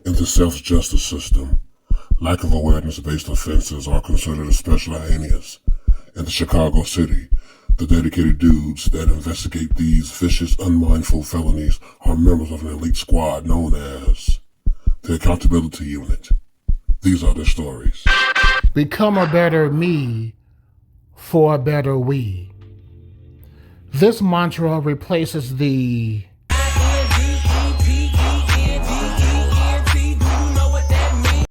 In the self-justice system, lack of awareness-based offenses are considered especially heinous. In the Chicago City, the dedicated dudes that investigate these vicious, unmindful felonies are members of an elite squad known as the Accountability Unit. These are their stories. Become a better me for a better we. This mantra replaces the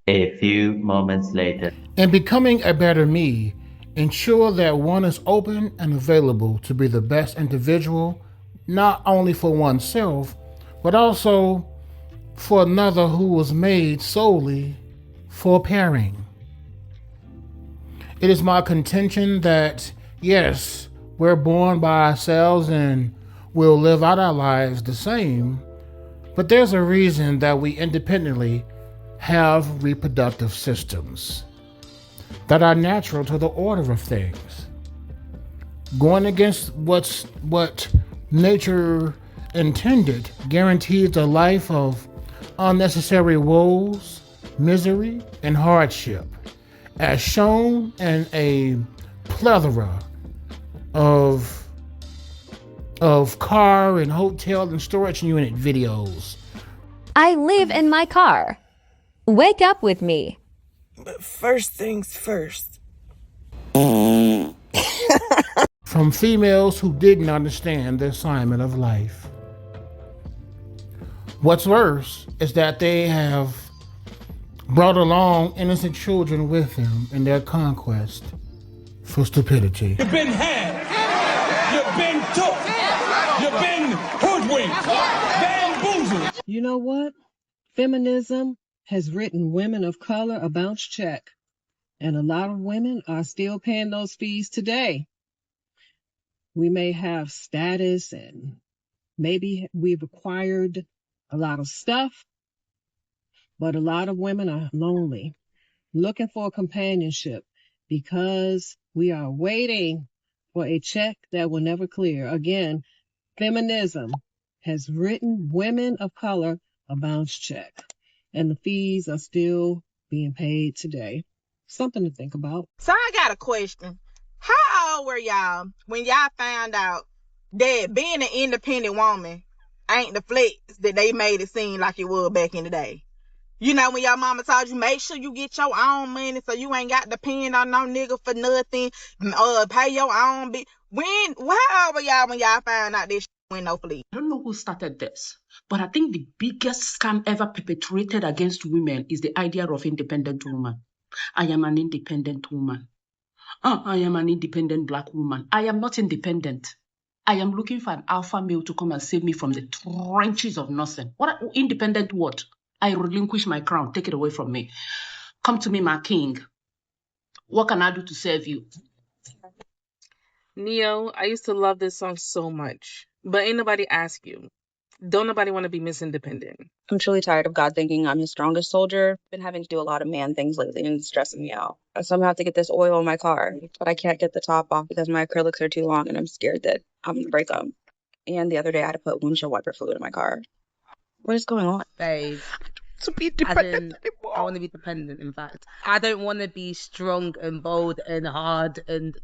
A few moments later. In becoming a better me, ensure that one is open and available to be the best individual, not only for oneself, but also for another who was made solely for pairing. It is my contention that, yes, we're born by ourselves and we'll live out our lives the same, but there's a reason that we independently have reproductive systems that are natural to the order of things. Going against what nature intended guarantees a life of unnecessary woes, misery, and hardship, as shown in a plethora of car and hotel and storage unit videos. I live in my car. Wake up with me. But first things first. From females who didn't understand the assignment of life. What's worse is that they have brought along innocent children with them in their conquest for stupidity. You've been had. You've been took. You've been hoodwinked. Bamboozled. You know what? Feminism has written women of color a bounce check, and a lot of women are still paying those fees today. We may have status and maybe we've acquired a lot of stuff, but a lot of women are lonely, looking for companionship because we are waiting for a check that will never clear. Again, feminism has written women of color a bounce check, and the fees are still being paid today. Something to think about. So I got a question. How old were y'all when y'all found out that being an independent woman ain't the flex that they made it seem like it was back in the day? You know, when your mama told you, make sure you get your own money so you ain't got to depend on no nigga for nothing, pay your own how old were y'all when y'all found out this shit went no flex? I don't know who started this, but I think the biggest scam ever perpetrated against women is the idea of independent woman. I am an independent woman. I am an independent black woman. I am not independent. I am looking for an alpha male to come and save me from the trenches of nothing. Independent what? I relinquish my crown. Take it away from me. Come to me, my king. What can I do to serve you? Neo, I used to love this song so much, but ain't nobody ask you. Don't nobody want to be Miss Independent. I'm truly tired of God thinking I'm his strongest soldier. Been having to do a lot of man things lately and it's stressing me out. I somehow have to get this oil in my car, but I can't get the top off because my acrylics are too long and I'm scared that I'm going to break them. And the other day I had to put windshield wiper fluid in my car. What is going on? Babe. To be dependent I want to be dependent, in fact. I don't want to be strong and bold and hard and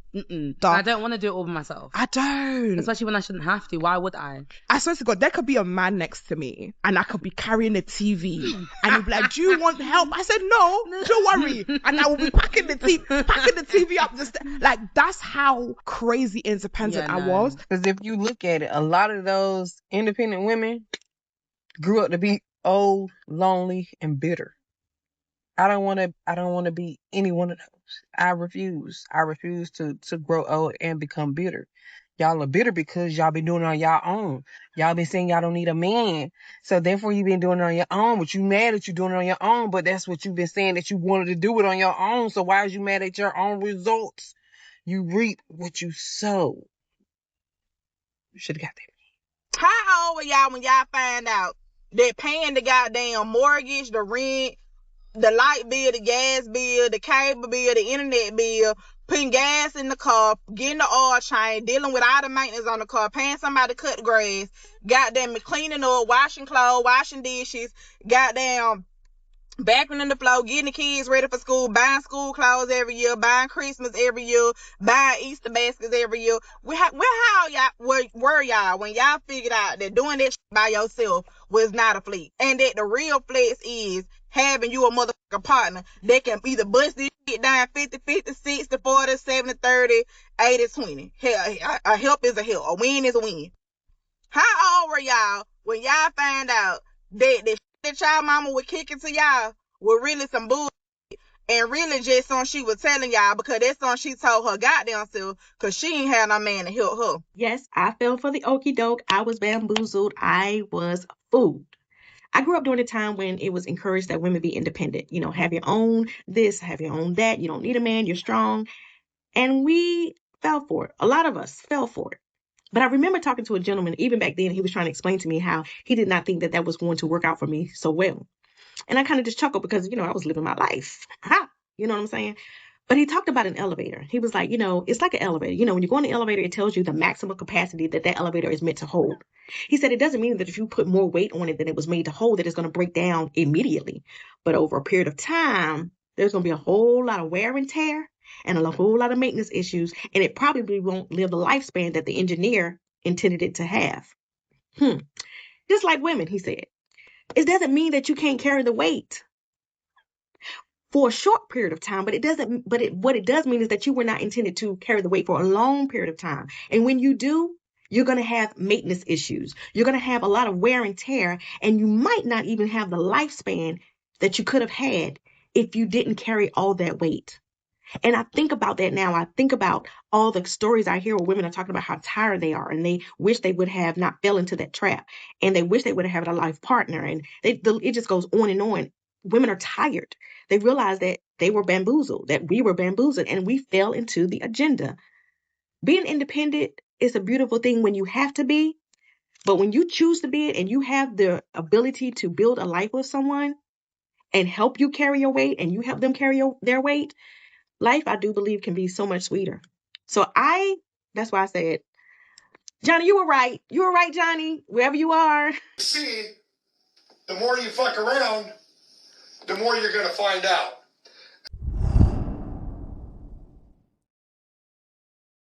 I don't want to do it all by myself. I don't. Especially when I shouldn't have to. Why would I? I swear to God, there could be a man next to me and I could be carrying a TV and he'd be like, do you want help? I said, no, don't worry. And I will be packing the TV up. Like, that's how crazy independent I was. Because if you look at it, a lot of those independent women grew up to be old, lonely, and bitter. I don't want to be any one of those. I refuse to grow old and become bitter. Y'all are bitter because y'all been doing it on y'all own. Y'all been saying y'all don't need a man. So therefore you been doing it on your own, but you mad that you doing it on your own, but that's what you've been saying that you wanted to do it on your own. So why is you mad at your own results? You reap what you sow. You should have got that. How old were y'all when y'all found out that paying the goddamn mortgage, the rent, the light bill, the gas bill, the cable bill, the internet bill, putting gas in the car, getting the oil change, dealing with all the maintenance on the car, paying somebody to cut the grass, goddamn cleaning up, washing clothes, washing dishes, goddamn Backing in the floor, getting the kids ready for school, buying school clothes every year, buying Christmas every year, buying Easter baskets every year. How y'all were y'all when y'all figured out that doing that shit by yourself was not a flex, and that the real flex is having you a motherfucking partner that can either bust this shit down 50-50, 60-40, 70-30, 80-20. Hell, a help is a help, a win is a win. How old were y'all when y'all found out that the shit that y'all mama was kicking to y'all were really some bull and really just something she was telling y'all because that's something she told her goddamn self because she ain't had no man to help her? Yes, I fell for the okie doke. I was bamboozled. I was fooled. I grew up during a time when it was encouraged that women be independent. You know, have your own this, have your own that. You don't need a man. You're strong. And we fell for it. A lot of us fell for it. But I remember talking to a gentleman, even back then, he was trying to explain to me how he did not think that that was going to work out for me so well. And I kind of just chuckled because, you know, I was living my life. Ha! You know what I'm saying? But he talked about an elevator. He was like, you know, it's like an elevator. You know, when you go in the elevator, it tells you the maximum capacity that that elevator is meant to hold. He said it doesn't mean that if you put more weight on it than it was made to hold, that it's going to break down immediately. But over a period of time, there's going to be a whole lot of wear and tear and a whole lot of maintenance issues. And it probably won't live the lifespan that the engineer intended it to have. Just like women, he said. It doesn't mean that you can't carry the weight for a short period of time, but what it does mean is that you were not intended to carry the weight for a long period of time. And when you do, you're going to have maintenance issues. You're going to have a lot of wear and tear, and you might not even have the lifespan that you could have had if you didn't carry all that weight. And I think about that now. I think about all the stories I hear where women are talking about how tired they are and they wish they would have not fell into that trap and they wish they would have had a life partner. And it just goes on and on. Women are tired. They realize that they were bamboozled, that we were bamboozled, and we fell into the agenda. Being independent is a beautiful thing when you have to be, but when you choose to be it and you have the ability to build a life with someone and help you carry your weight and you help them carry their weight, life, I do believe, can be so much sweeter. So that's why I said, Johnny, you were right. You were right, Johnny, wherever you are. See, the more you fuck around, the more you're going to find out.